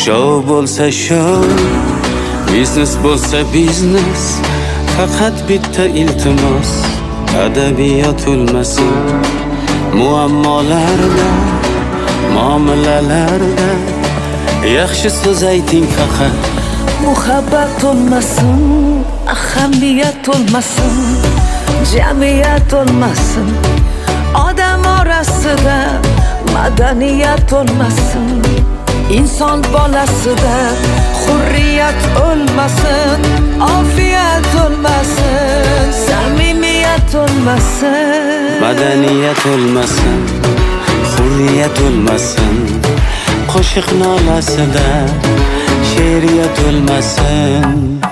Show bo'lsa show, biznes bo'lsa biznes. Faqat bitta iltimos, adabiyot o'lmasin. Muammolarda, muomalalarda yaxshi so'z ayting faqat. Muhabbat olmasın, ahamiyat olmasın, jamiyat olmasın. Odam orasida madaniyat olmasın. İnson bolasida hurriyat olmasın, afiyat olmasın, samimiyat olmasın. Madaniyat olmasın, hurriyat olmasın. Qo'shiq nolasida she'riyat olmasın.